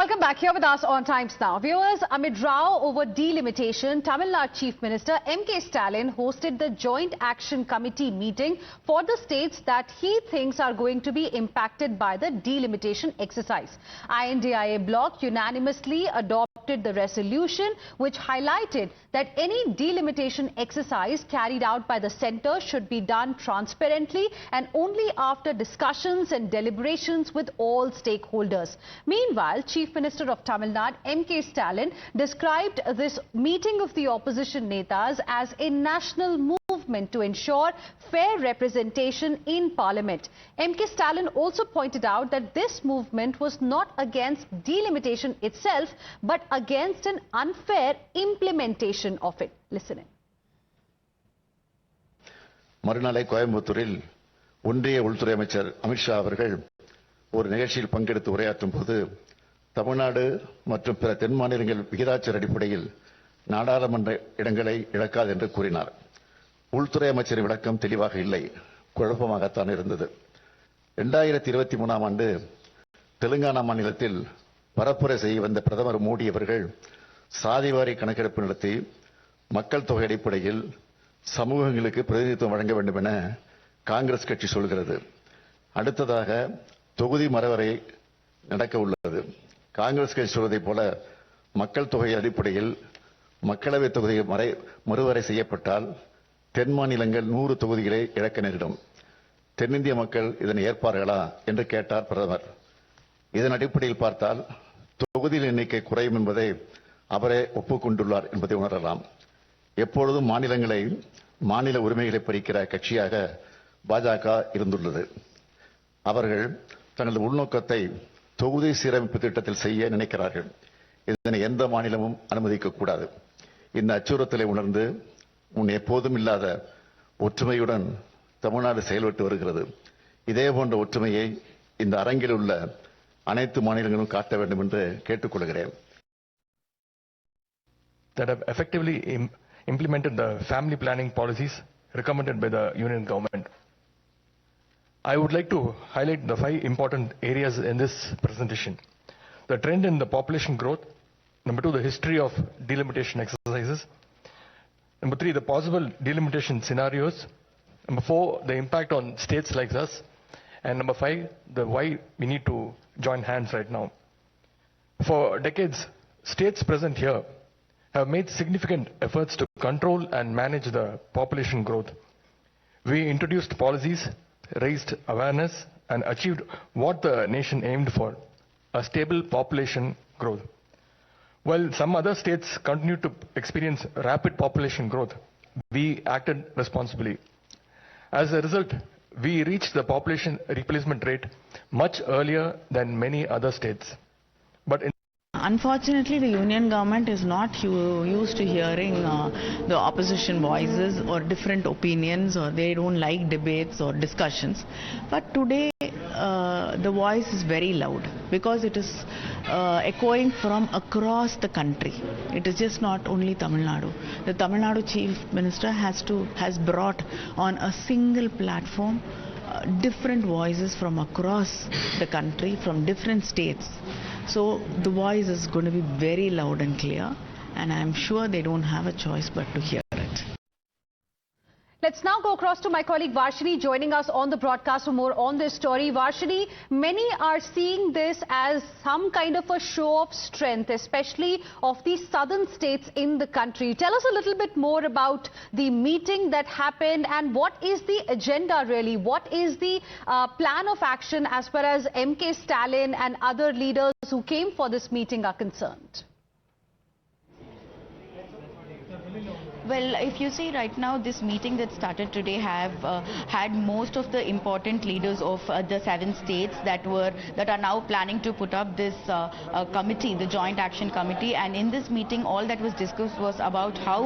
Welcome back. Here with us on Times Now. Viewers, amid row over delimitation, Tamil Nadu Chief Minister M.K. Stalin hosted the Joint Action Committee meeting for the states that he thinks are going to be impacted by the delimitation exercise. INDIA bloc unanimously adopted the resolution which highlighted that any delimitation exercise carried out by the centre should be done transparently and only after discussions and deliberations with all stakeholders. Meanwhile, Chief Minister of Tamil Nadu, M.K. Stalin, described this meeting of the opposition netas as a national movement to ensure fair representation in Parliament. M.K. Stalin also pointed out that this movement was not against delimitation itself, but against an unfair implementation of it. Listen in. மறுநாளை கோயம்புத்தூரில் ஒன்றிய உள்துறை அமைச்சர் அமித்ஷா அவர்கள் ஒரு நிகழ்ச்சியில் பங்கெடுத்து உரையாற்றும் போது தமிழ்நாடு மற்றும் பிற தென் மாநிலங்கள் விகிதாச்சார அடிப்படையில் நாடாளுமன்ற இடங்களை இழக்காது என்று கூறினார். உள்துறை அமைச்சரின் விளக்கம் தெளிவாக இல்லை, குழப்பமாகத்தான் இருந்தது. 2023ஆம் ஆண்டு தெலுங்கானா மாநிலத்தில் பரப்புரை செய்ய வந்த பிரதமர் மோடி அவர்கள் சாதிவாரி கணக்கெடுப்பு நடத்தி மக்கள் தொகை அடிப்படையில் சமூகங்களுக்கு பிரதிநிதித்துவம் வழங்க வேண்டும் என காங்கிரஸ் கட்சி சொல்கிறது. அடுத்ததாக தொகுதி மறுவரை நடக்க உள்ளது. காங்கிரஸ் கட்சி சொல்வதைப் போல மக்கள் தொகை அடிப்படையில் மக்களவை தொகுதி மறுவரை செய்யப்பட்டால் தென் மாநிலங்கள் 100 தொகுதிகளை இழக்க நேரிடும். தென்னிந்திய மக்கள் இதனை ஏற்பார்களா என்று கேட்டார் பிரதமர். இதன் அடிப்படையில் பார்த்தால் தொகுதியின் எண்ணிக்கை குறையும் என்பதை அவரே ஒப்புக்கொண்டுள்ளார் என்பதை உணரலாம். எப்பொழுதும் மாநில உரிமைகளை பறிக்கிற கட்சியாக பாஜக இருந்துள்ளது. அவர்கள் தங்களது உள்நோக்கத்தை தொகுதி சீரமைப்பு திட்டத்தில் செய்ய நினைக்கிறார்கள். இதனை எந்த மாநிலமும் அனுமதிக்கக்கூடாது. இந்த அச்சுறுத்தலை உணர்ந்து முன் எப்போதும் இல்லாத ஒற்றுமையுடன் தமிழ்நாடு செயல்பட்டு வருகிறது. இதே போன்ற ஒற்றுமையை இந்த அரங்கில் உள்ள அனைத்து மாநிலங்களும் காட்ட வேண்டும் என்று கேட்டுக்கொள்கிறேன். That have effectively implemented the family planning policies recommended by the Union government. I would like to highlight the 5 important areas in this presentation. The trend in the population growth. Number 2, the history of delimitation exercises. Number 3, the possible delimitation scenarios. Number 4, the impact on states like us. And number 5, the why we need to join hands right now. For decades, states present here have made significant efforts to control and manage the population growth. We introduced policies, raised awareness, and achieved what the nation aimed for, a stable population growth. While some other states continue to experience rapid population growth, we acted responsibly. As a result, we reached the population replacement rate much earlier than many other states. But unfortunately, the union government is not used to hearing the opposition voices or different opinions, or they don't like debates or discussions. But today, the voice is very loud because it is echoing from across the country. It is just not only Tamil Nadu. The Tamil Nadu Chief Minister has brought on a single platform different voices from across the country, from different states. So the voice is going to be very loud and clear, and I am sure they don't have a choice but to hear it. Let's now go across to my colleague Varshini joining us on the broadcast for more on this story. Varshini, many are seeing this as some kind of a show of strength, especially of the southern states in the country. Tell us a little bit more about the meeting that happened and what is the agenda really? What is the plan of action as far as M.K. Stalin and other leaders who came for this meeting are concerned? Well, if you see right now, this meeting that started today have had most of the important leaders of the 7 states that are now planning to put up this committee, the Joint Action Committee. And in this meeting, all that was discussed was about how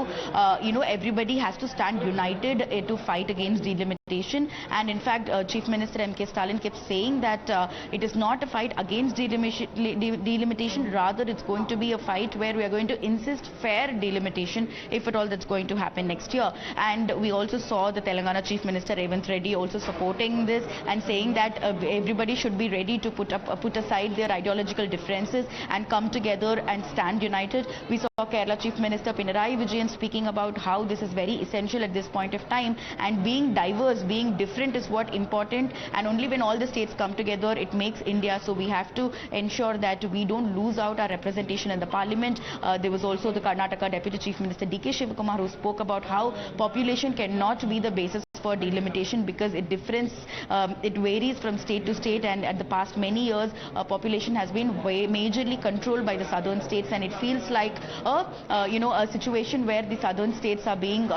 everybody has to stand united to fight against delimitation. And in fact, Chief Minister M.K. Stalin kept saying that it is not a fight against delimitation, rather it's going to be a fight where we are going to insist fair delimitation, if at all that's going to happen next year. And we also saw the Telangana Chief Minister Revanth Reddy also supporting this and saying that everybody should be ready to put aside their ideological differences and come together and stand united. We saw Kerala Chief Minister Pinarayi Vijayan speaking about how this is very essential at this point of time, and being diverse, being different is what important, and only when all the states come together it makes India. So we have to ensure that we don't lose out our representation in the parliament. There was also the Karnataka Deputy Chief Minister D.K. Shivakumar who spoke about how population cannot be the basis for delimitation because it varies from state to state, and at the past many years population has been majorly controlled by the southern states, and it feels like a situation where the southern states are being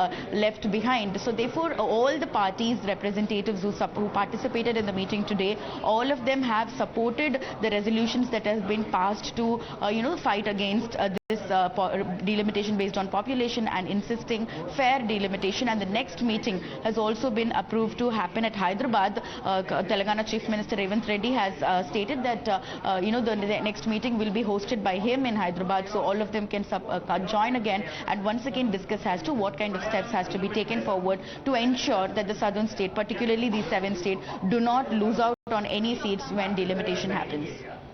left behind. So therefore all the parties representatives who participated in the meeting today, all of them have supported the resolutions that have been passed to fight against this delimitation based on population and insisting fair delimitation. And the next meeting has also been approved to happen at Hyderabad. Telangana Chief Minister Revanth Reddy has stated that the next meeting will be hosted by him in Hyderabad, so all of them can join again and once again discuss as to what kind of steps has to be taken forward to ensure that the southern state, particularly these 7 states, do not lose out on any seats when delimitation happens.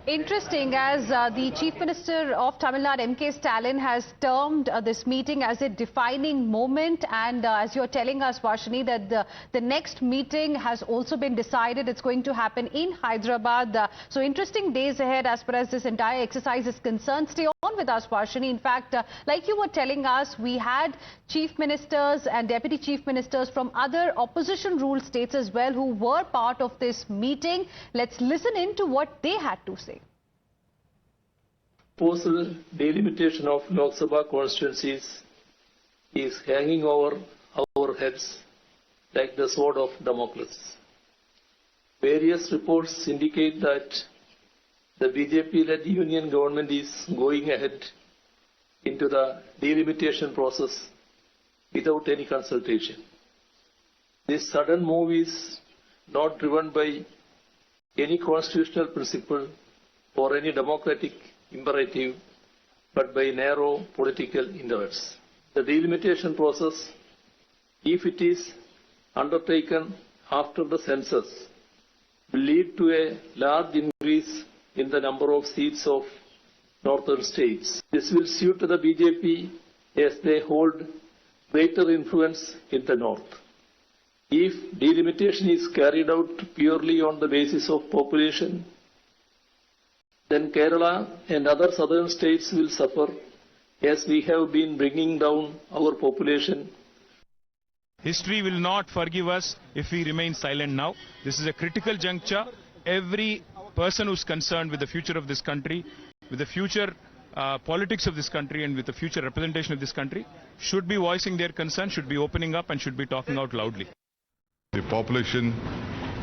Interesting, as the Chief Minister of Tamil Nadu, M.K. Stalin, has termed this meeting as a defining moment, and as you're telling us, Varshini, that the next meeting has also been decided. It's going to happen in Hyderabad. So interesting days ahead as far as this entire exercise is concerned. Stay on with us, Varshini. In fact, like you were telling us, we had Chief Ministers and Deputy Chief Ministers from other opposition ruled states as well who were part of this meeting. Let's listen in to what they had to say. Proposed delimitation of Lok Sabha constituencies is hanging over our heads like the sword of Damocles. Various reports indicate that the BJP-led union government is going ahead into the delimitation process without any consultation. This sudden move is not driven by any constitutional principle or any democratic imperative, but by narrow political interests. The delimitation process, if it is undertaken after the census, will lead to a large increase in the number of seats of northern states. This will suit the BJP as they hold greater influence in the north. If delimitation is carried out purely on the basis of population, then Kerala and other southern states will suffer, as we have been bringing down our population. History will not forgive us if we remain silent now. This is a critical juncture. Every person who's concerned with the future of this country, with the future politics of this country and with the future representation of this country should be voicing their concern, should be opening up and should be talking out loudly. The population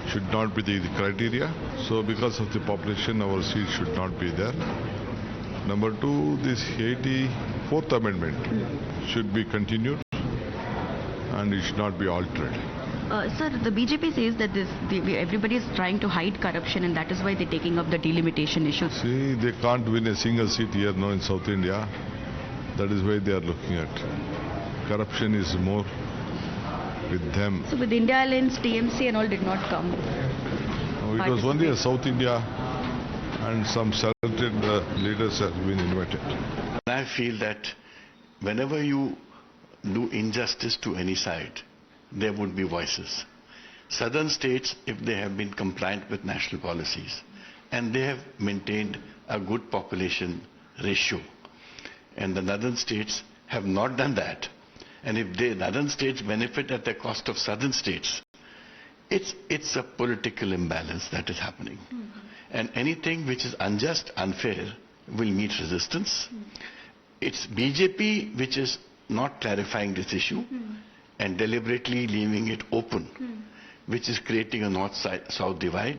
should not be the criteria. So because of the population, our seats should not be there. Number 2, this 84th amendment should be continued and it should not be altered. Sir, the BJP says that everybody is trying to hide corruption and that is why they're taking up the delimitation issue. See, they can't win a single seat here now in South India. That is why they are looking at. Corruption is more with them. So with India Alliance, TMC and all did not come. No, it was only a South India and some selected leaders have been invited. I feel that whenever you do injustice to any side, there would be voices. Southern states, if they have been compliant with national policies and they have maintained a good population ratio, and the northern states have not done that, and if the northern states benefit at the cost of southern states, it's a political imbalance that is happening. And anything which is unjust, unfair, will meet resistance. It's BJP which is not clarifying this issue and deliberately leaving it open, which is creating a north-south divide.